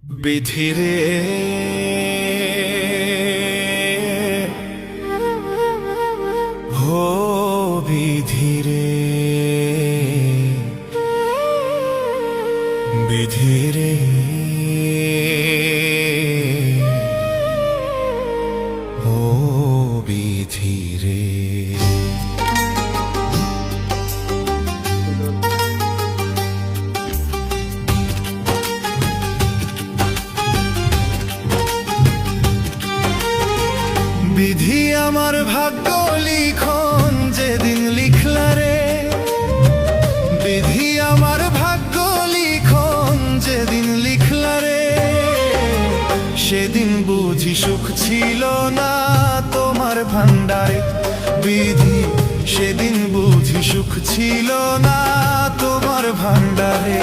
বিধিরে হো বিধিরে বিধিরে হো বিধিরে বিধি আমার ভাগ্য লিখন যেদিন লিখলা রে, বিধি আমার ভাগ্য লিখন যেদিন লিখলা রে, সেদিন বুঝি সুখ ছিল না তোমার ভান্ডারে। বিধি সেদিন বুঝি সুখ ছিল না তোমার ভান্ডারে।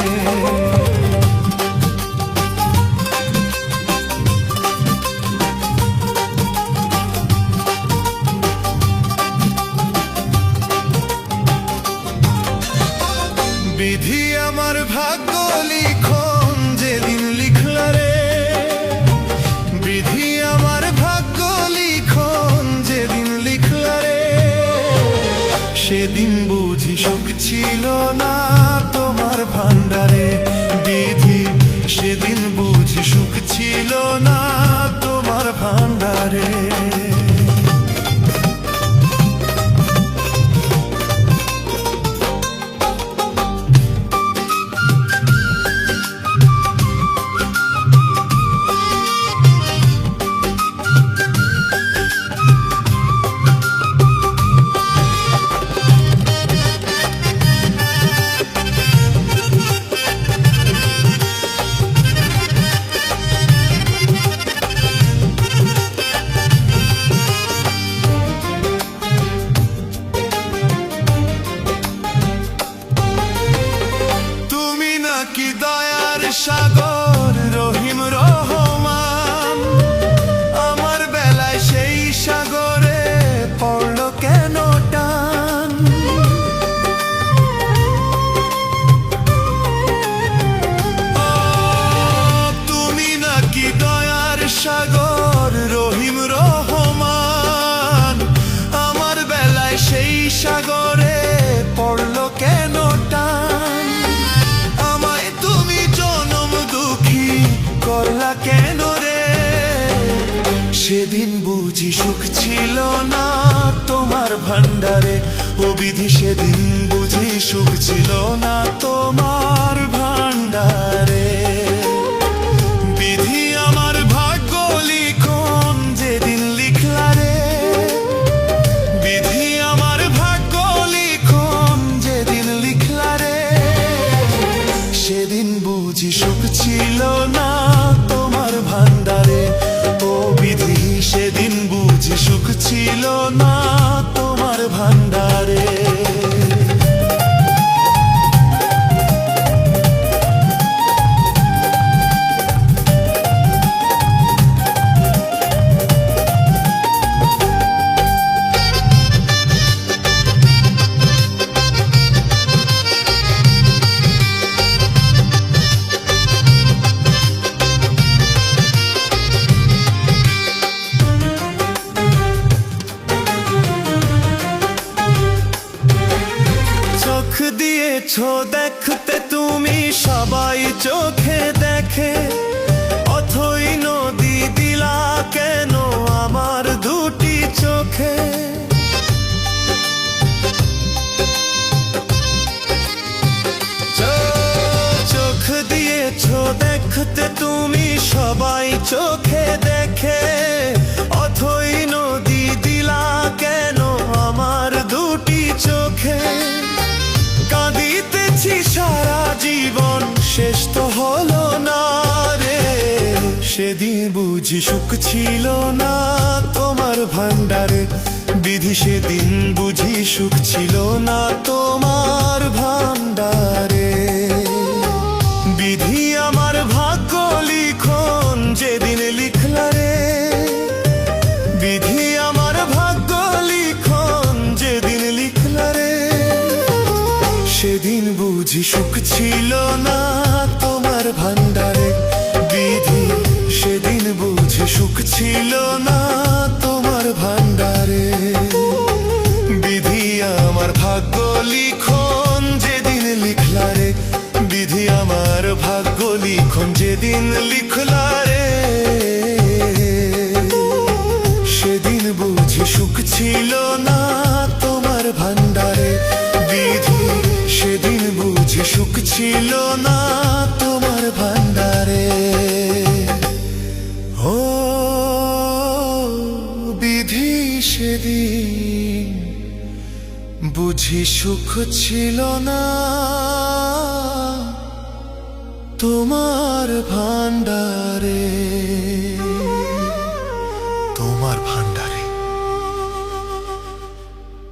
বিধি আমার ভাগ্য লিখন যেদিন লিখলা রে, বিধি আমার ভাগ্য লিখন যেদিন লিখলা রে, সেদিন বুঝি সুখ ছিল না তোমার ভান্ডারে। বিধি সেদিন বুঝি সুখ ছিল না তোমার ভান্ডারে। কি দয়ার সাগর রহিম রহমান, আমার বেলায় সেই সাগরে পড়লো কেন টান। তুমি নাকি দয়ার সাগর রহিম রহমান, আমার বেলায় সেই সাগরে পড়লো কেন টান। করলা কেন রে, সেদিন বুঝি সুখ ছিল না তোমার ভান্ডারে। ও বিধি সেদিন বুঝি সুখ ছিল না তোমার ভান্ডারে। বিধি আমার ভাগ্য লিখন যেদিন লিখলা রে, বিধি আমার ভাগ্য লিখন যেদিন লিখলা রে, সেদিন বুঝি সুখ ছিল না তোমার ভান্ডারে। ও বিধি সেদিন বুঝি সুখ ছিল না তোমার ভান্ডারে। দিয়েছো দেখতে তুমি সবাই চোখে দেখে, অথই নদী দিলা কেন আমার দুটি চোখে। চোখ দিয়েছো দেখতে তুমি সবাই চোখে দেখে, অথই নদী দিলা কেন আমার দুটি চোখে। কাঁদিতেছি সারা জীবন শেষ তো হলো না রে, সেদিন বুঝি সুখ ছিল না তোমার ভান্ডারে। বিধি সেদিন বুঝি সুখ ছিল না তোমার ভান্ডারে। বিধি আমার ভাগ্য লিখন যেদিন লিখলা রে, বিধি আমার ভাগ্য লিখন যেদিন লিখলা রে, সেদিন বুঝি সুখ ছিল না তোমার ভান্ডারে। বিধি ছিল না তোমার ভান্ডারে। বিধি আমার ভাগ্য লিখন যেদিন লিখলা রে, বিধি আমার ভাগ্য লিখন যেদিন লিখলা রে, সেদিন বুঝি সুখ ছিল না তোমার ভান্ডারে। বিধি সেদিন বুঝি সুখ ছিল না তোমার ভান্ডারে। ও বিধি সেদিন বুঝি সুখ ছিল না তোমার ভান্ডারে।